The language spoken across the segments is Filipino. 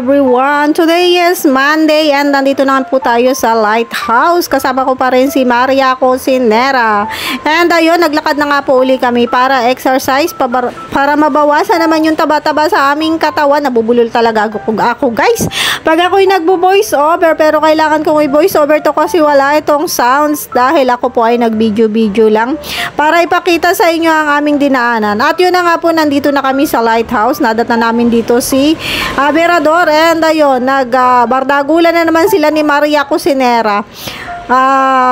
everyone! Today is Monday and nandito naman po tayo sa Lighthouse. Kasama ko pa rin si Maria Cosinera. And ayun, naglakad na nga po uli kami para exercise, para mabawasan naman yung taba-taba sa aming katawan. Nabubulol talaga ako guys. Pag ako'y nagbo-voice over, pero kailangan kong i-voice over to kasi wala itong sounds dahil ako po ay nag-video lang para ipakita sa inyo ang aming dinaanan. At yun na nga po, nandito na kami sa Lighthouse. Nadat na namin dito si Berador, and ayun, bardagulan na naman sila ni Maria Cosinera.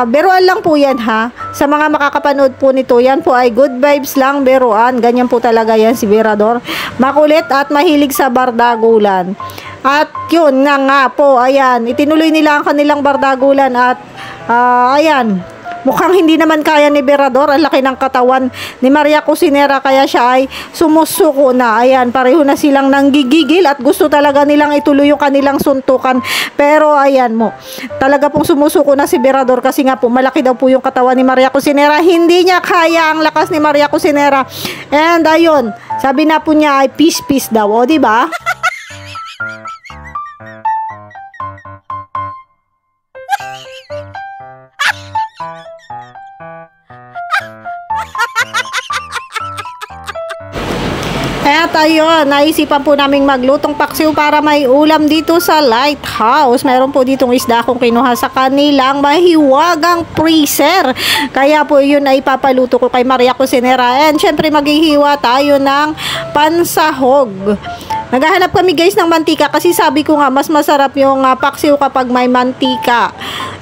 Beruan lang po yan ha. Sa mga makakapanood po nito, yan po ay good vibes lang, beruan. Ganyan po talaga yan si Berador. Makulit at mahilig sa bardagulan. At yun nga po, ayan, itinuloy nila ang kanilang bardagulan at ayan, mukhang hindi naman kaya ni Berador. Ang laki ng katawan ni Maria Cosinera, kaya siya ay sumusuko na. Ayan, pareho na silang nanggigigil at gusto talaga nilang ituloy yung kanilang suntukan. Pero ayan mo, talaga pong sumusuko na si Berador kasi nga po malaki daw po yung katawan ni Maria Cosinera. Hindi niya kaya ang lakas ni Maria Cosinera. And ayun, sabi na po niya ay peace daw, o di ba? At ayun, naisipan po naming maglutong paksiw para may ulam dito sa Lighthouse. Meron po ditong isda akong kinuha sa kanilang mahiwagang freezer. Kaya po yun ay ipapaluto ko kay Maria Cosinera. And syempre maghihiwa tayo ng pansahog. Naghahanap kami guys ng mantika kasi sabi ko nga mas masarap yung paksiw kapag may mantika.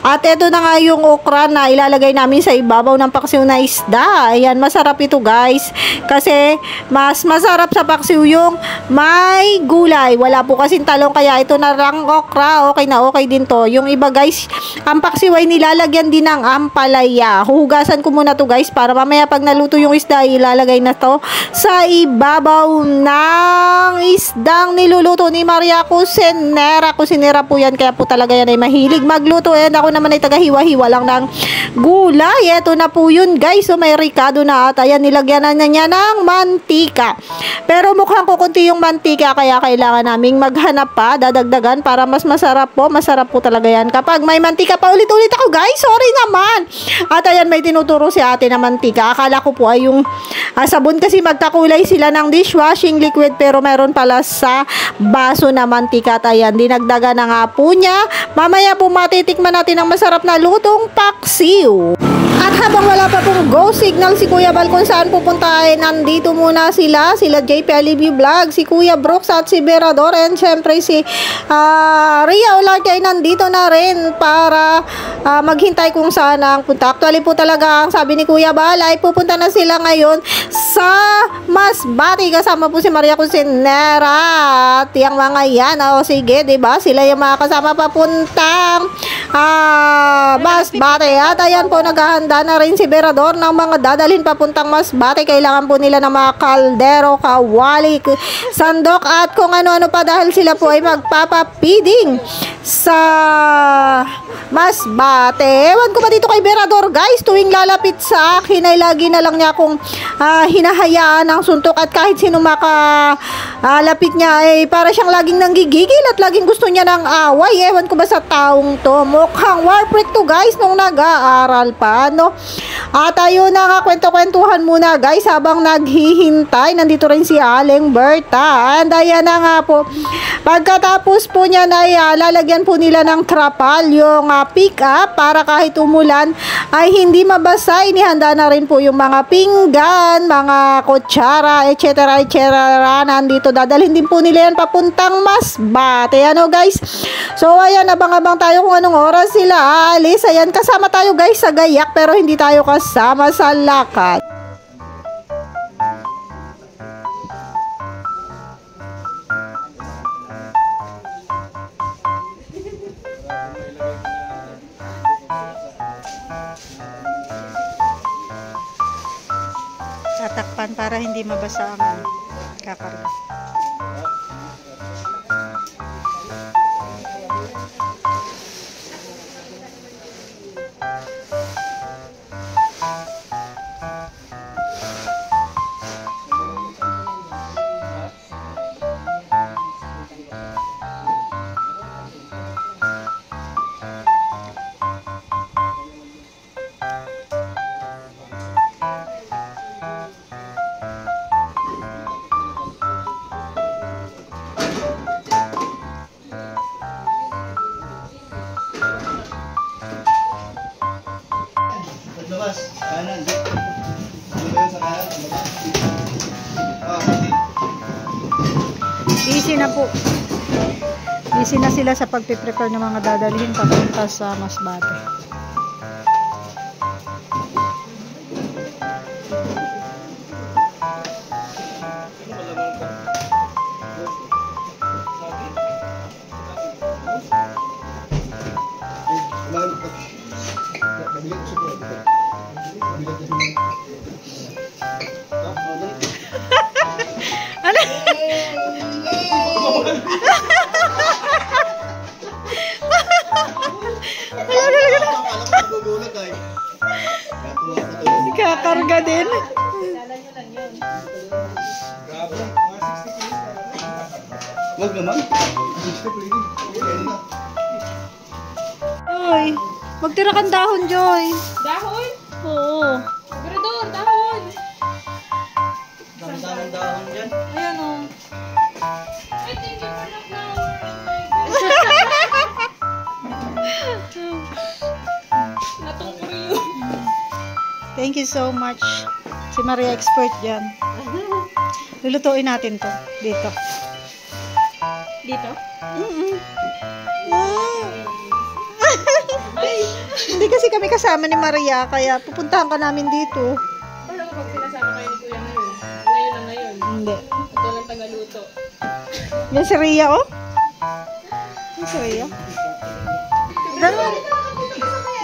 At ito na nga yung okra na ilalagay namin sa ibabaw ng paksiw na isda. Ayan, masarap ito guys. Kasi mas masarap sa paksiw yung may gulay. Wala po kasing talong kaya ito na lang okra. Okay na okay din to. Yung iba guys, ang paksiw ay nilalagyan din ng ampalaya. Huhugasan ko muna to guys para mamaya pag naluto yung isda ilalagay na to sa ibabaw ng isdang niluluto ni Maria Cosinera. Cosinera po yan, kaya po talaga yan ay mahilig magluto. And ako naman ay taga-hiwa-hiwa lang ng gulay. Ito na po yun guys. So may ricado na at ayan, nilagyan na niya ng mantika. Pero mukhang kukunti yung mantika kaya kailangan naming maghanap pa, dadagdagan para mas masarap po. Masarap po talaga yan kapag may mantika pa. Ulit-ulit ako guys, sorry naman. At ayan, may tinuturo si ate na mantika. Akala ko po ay yung sabon kasi magkakulay sila ng dishwashing liquid, pero meron pala sa baso na mantika. At ayan, dinagdagan na nga po niya. Mamaya po matitikman natin ang masarap na lutong paksiw. At habang wala pa pong go signal si Kuya Bal kung saan pupuntahin, nandito muna sila JP Alivio Vlog, si Kuya Brooks at si Berador, and syempre si Ria Olarte ay nandito na rin para maghintay kung saan ang punta. Actually po talaga ang sabi ni Kuya Bal ay pupunta na sila ngayon sa Masbate kasama po si Maria Cosinera at yung mga yan. O sige, diba? Sila yung mga kasama papuntang Masbate. At ayan po, naghahanda na rin si Berador ng mga dadalhin papuntang Masbate. Kailangan po nila ng mga kaldero, kawali, sandok at kung ano-ano pa dahil sila po ay magpapapiding sa Masbate. Ewan ko ba dito kay Berador guys, tuwing lalapit sa akin ay lagi na lang niya akong hinahayaan ng suntok at kahit sino makalapit niya ay para siyang laging nanggigigil at laging gusto niya ng away. Ewan ko ba sa taong to, mukhang war freak to guys nung nag-aaral pa, no? At ayun na nga, kwento-kwentuhan muna guys habang naghihintay. Nandito rin si Aling Berta. And ayan na nga po, pagkatapos po niya na lalagyan po nila ng trapal yung pick up para kahit umulan ay hindi mabasa. Inihanda na rin po yung mga pinggan, mga kutsara, etc. Nandito, dadalhin din po nila yan papuntang Masbate. Ano guys? So ayan, abang-abang tayo kung anong oras sila aalis. Ayan, kasama tayo guys sa gayak pero hindi tayo kasama sa lakad. Tatakpan para hindi mabasa ang kakarga. Labas. Kanan. Ano ba yun sa kanan? Busy na po. Busy na sila sa pagpiprepare ng mga dadalhin papunta sa Masbate. Kakarga din. Wag naman. Joy, magtira kang dahon, Joy. Dahon? Oo. Grador, dahon. Dami-daming dahon dyan. Ayan o. Ay, thank you for the flower. Natungkol yun. Thank you so much. Si Maria expert dyan. Lulutuin natin to dito. Dito? Hindi kasi kami kasama ni Maria, kaya pupuntahan ka namin dito. Paano kapag sinasama kayo ni Kuya ngayon? Ngayon lang ngayon. Hindi. At walang tagaluto. Yan si Rhea, oh. Yan si Rhea.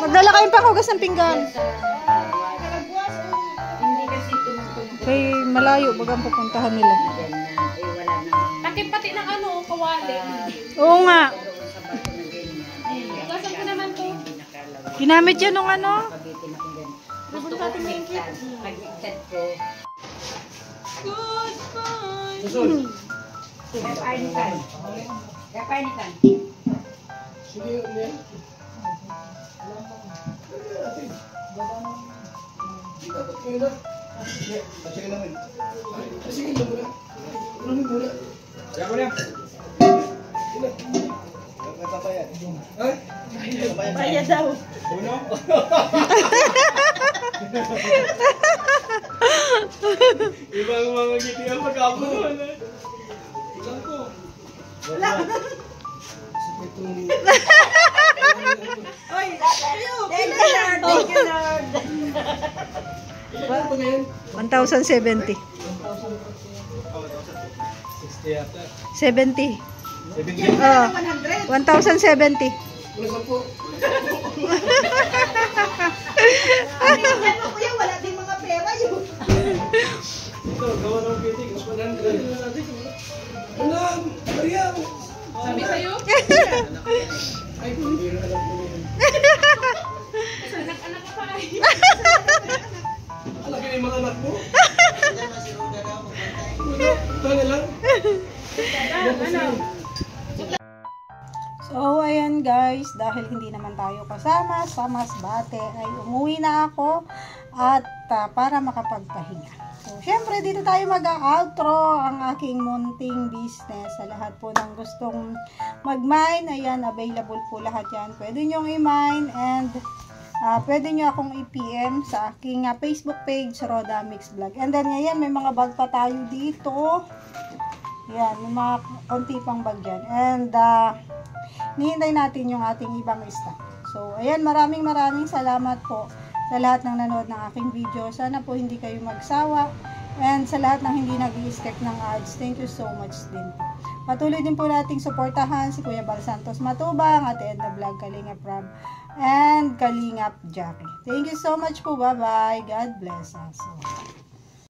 Magdala kayong panghugas ng pinggan. Kay malayo, bagang pupuntahan nila. Takip pati ng ano, kawali. Oo nga. Hugasan ko naman to. Ginamit yan nung ano. Bayad daw. Ibang mga ngiti ang pagkapunan. Ilan ko? Wala. Oy, thank you, Lord. Thank you, Lord. 1,070. 60 yata. 70. 70. Oh, 1,070. Wala din mga pera yun. Ito, gawa ng biting. 100. Wala, Maria. Sabi sa'yo? Ay, hindi na alam ko yun. Anak-anak ka pa eh. Alaki na yung mga anak mo. Wala, ito na lang. So, ayan guys, dahil hindi naman tayo kasama sa Masbate, ay umuwi na ako at para makapagpahinga. So, syempre, dito tayo mag-outro ang aking munting business. Sa lahat po ng gustong mag-mine, ayan, available po lahat yan. Pwede nyong i-mine and pwede nyo akong i-PM sa aking Facebook page, Roda Mix Vlog. And then, ayan, may mga bag pa tayo dito. Ayan, may mga konti pang bag yan. And, nihintay natin yung ating ibang stock. So, ayan, maraming salamat po sa lahat ng nanood ng aking video. Sana po hindi kayo magsawa. And sa lahat ng hindi nag-i-skip ng ads, thank you so much din po. Patuloy din po nating suportahan si Kuya Bal Santos Matubang, Ate Edna Vlog, Kalingap Rob, and Kalingap Jackie. Thank you so much po. Bye-bye. God bless us.